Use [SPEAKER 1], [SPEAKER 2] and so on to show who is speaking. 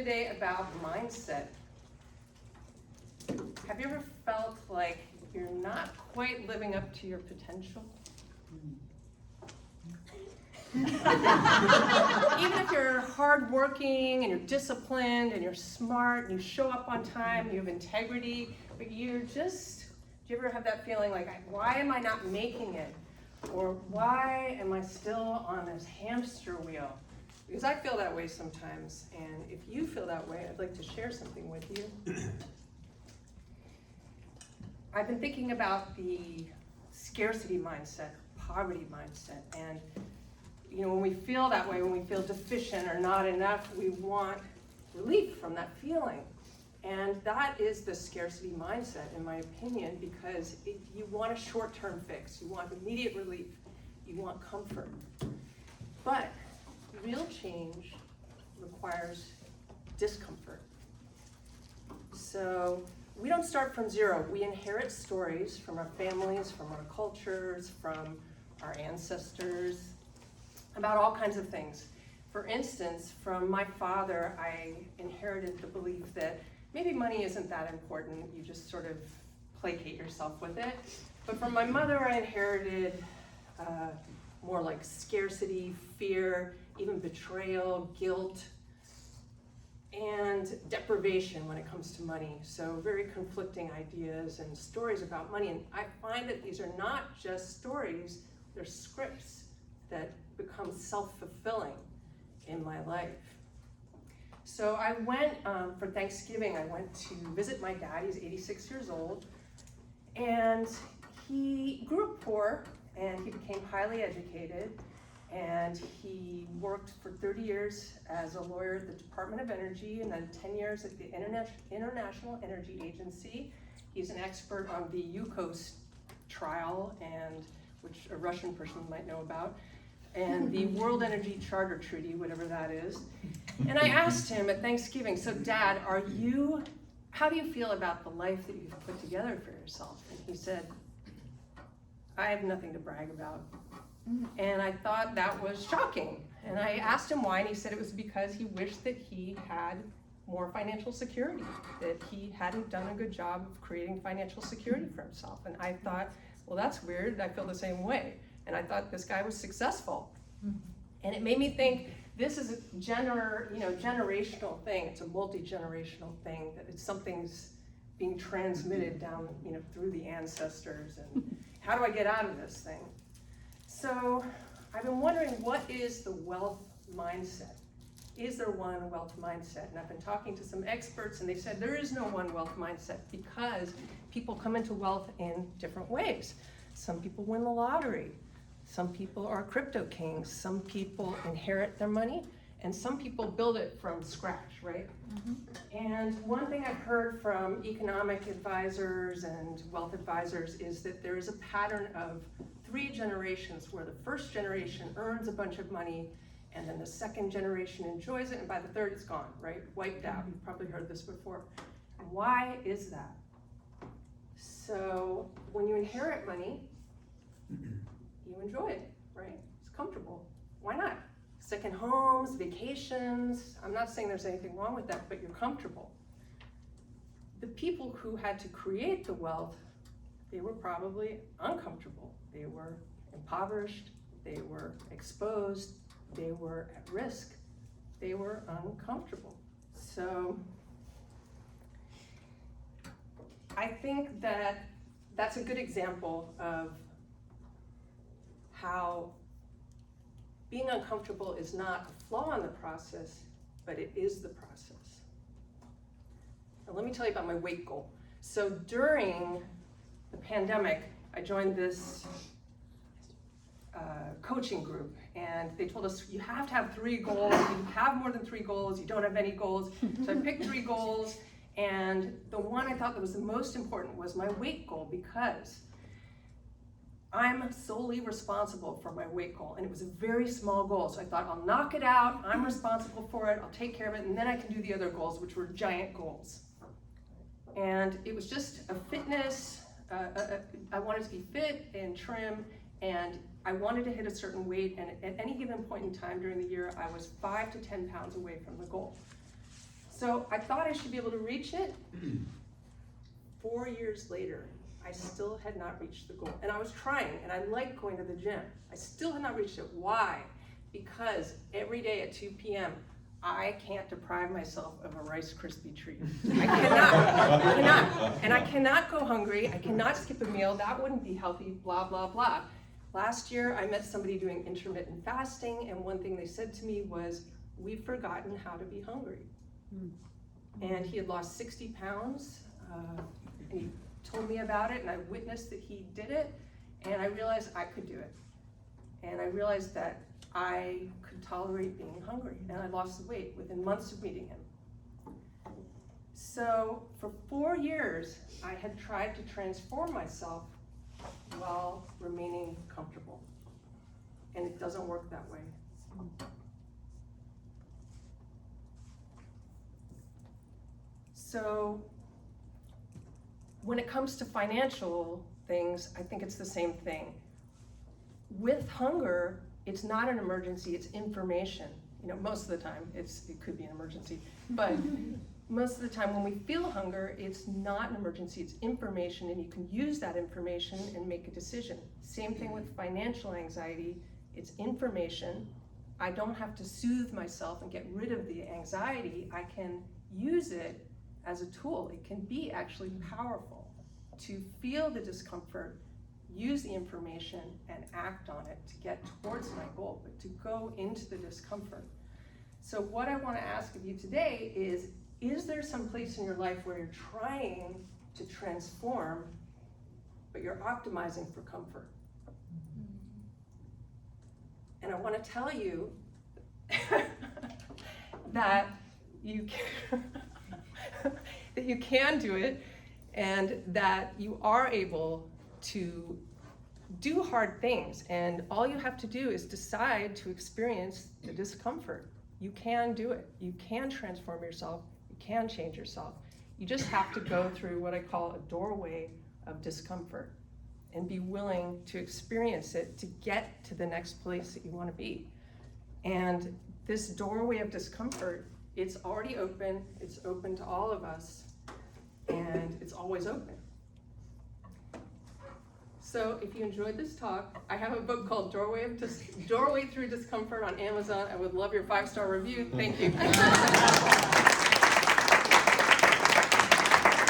[SPEAKER 1] Today about mindset. Have you ever felt like you're not quite living up to your potential? Even if you're hardworking and you're disciplined and you're smart and you show up on time, you have integrity, but do you ever have that feeling like, why am I not making it? Or why am I still on this hamster wheel? Because I feel that way sometimes, and if you feel that way, I'd like to share something with you. I've been thinking about the scarcity mindset, poverty mindset, and when we feel that way, when we feel deficient or not enough, we want relief from that feeling. And that is the scarcity mindset, in my opinion, because you want a short-term fix, you want immediate relief, you want comfort. But real change requires discomfort. So we don't start from zero. We inherit stories from our families, from our cultures, from our ancestors, about all kinds of things. For instance, from my father, I inherited the belief that maybe money isn't that important, you just sort of placate yourself with it. But from my mother, I inherited more like scarcity, fear, even betrayal, guilt, and deprivation when it comes to money. So very conflicting ideas and stories about money. And I find that these are not just stories, they're scripts that become self-fulfilling in my life. So I went, for Thanksgiving, I went to visit my dad. He's 86 years old. And he grew up poor, and he became highly educated. And he worked for 30 years as a lawyer at the Department of Energy, and then 10 years at the International Energy Agency. He's an expert on the Yukos trial, which a Russian person might know about, and the World Energy Charter Treaty, whatever that is. And I asked him at Thanksgiving, so Dad, how do you feel about the life that you've put together for yourself? And he said, I have nothing to brag about. And I thought that was shocking. And I asked him why, and he said it was because he wished that he had more financial security, that he hadn't done a good job of creating financial security for himself. And I thought, well, that's weird. I feel the same way. And I thought this guy was successful. And it made me think, this is a generational thing. It's a multi-generational thing, that it's something's being transmitted down, through the ancestors. And how do I get out of this thing? So I've been wondering, what is the wealth mindset? Is there one wealth mindset? And I've been talking to some experts, and they said there is no one wealth mindset because people come into wealth in different ways. Some people win the lottery. Some people are crypto kings. Some people inherit their money, and some people build it from scratch, right? And one thing I've heard from economic advisors and wealth advisors is that there is a pattern of 3 generations where the first generation earns a bunch of money, and then the second generation enjoys it, and by the third it's gone, right? Wiped out. You've probably heard this before. Why is that? So when you inherit money, you enjoy it, right? It's comfortable. Why not? Second homes, vacations. I'm not saying there's anything wrong with that, but you're comfortable. The people who had to create the wealth, they were probably uncomfortable. They were impoverished, they were exposed, they were at risk, they were uncomfortable. So I think that that's a good example of how being uncomfortable is not a flaw in the process, but it is the process. Now let me tell you about my weight goal. So during the pandemic, I joined this coaching group, and they told us you have to have 3 goals. If you have more than 3 goals, you don't have any goals. So I picked 3 goals, and the one I thought that was the most important was my weight goal, because I'm solely responsible for my weight goal, and it was a very small goal. So I thought, I'll knock it out, I'm responsible for it, I'll take care of it, and then I can do the other goals, which were giant goals. And it was just a fitness, I wanted to be fit and trim, and I wanted to hit a certain weight, and at any given point in time during the year, I was 5 to 10 pounds away from the goal. So I thought I should be able to reach it. 4 years later, I still had not reached the goal. And I was trying, and I liked going to the gym. I still had not reached it. Why? Because every day at 2 p.m., I can't deprive myself of a Rice Krispie treat. I cannot. And I cannot go hungry. I cannot skip a meal. That wouldn't be healthy, blah, blah, blah. Last year, I met somebody doing intermittent fasting, and one thing they said to me was, we've forgotten how to be hungry. And he had lost 60 pounds, and he told me about it, and I witnessed that he did it, and I realized I could do it. And I realized that I could tolerate being hungry, and I lost the weight within months of meeting him. So for 4 years, I had tried to transform myself while remaining comfortable, and it doesn't work that way. So when it comes to financial things, I think it's the same thing. With hunger, it's not an emergency, it's information. You know, most of the time, it could be an emergency, but most of the time when we feel hunger, it's not an emergency, it's information, and you can use that information and make a decision. Same thing with financial anxiety, it's information. I don't have to soothe myself and get rid of the anxiety, I can use it as a tool. It can be actually powerful to feel the discomfort, use the information, and act on it to get towards my goal, but to go into the discomfort. So what I want to ask of you today is there some place in your life where you're trying to transform, but you're optimizing for comfort? And I want to tell you that you can that you can do it, and that you are able to do hard things, and all you have to do is decide to experience the discomfort. You can do it. You can transform yourself. You can change yourself. You just have to go through what I call a doorway of discomfort and be willing to experience it to get to the next place that you want to be. And this doorway of discomfort, it's already open. It's open to all of us, and it's always open. So if you enjoyed this talk, I have a book called Doorway Through Discomfort on Amazon. I would love your 5-star review. Thank you.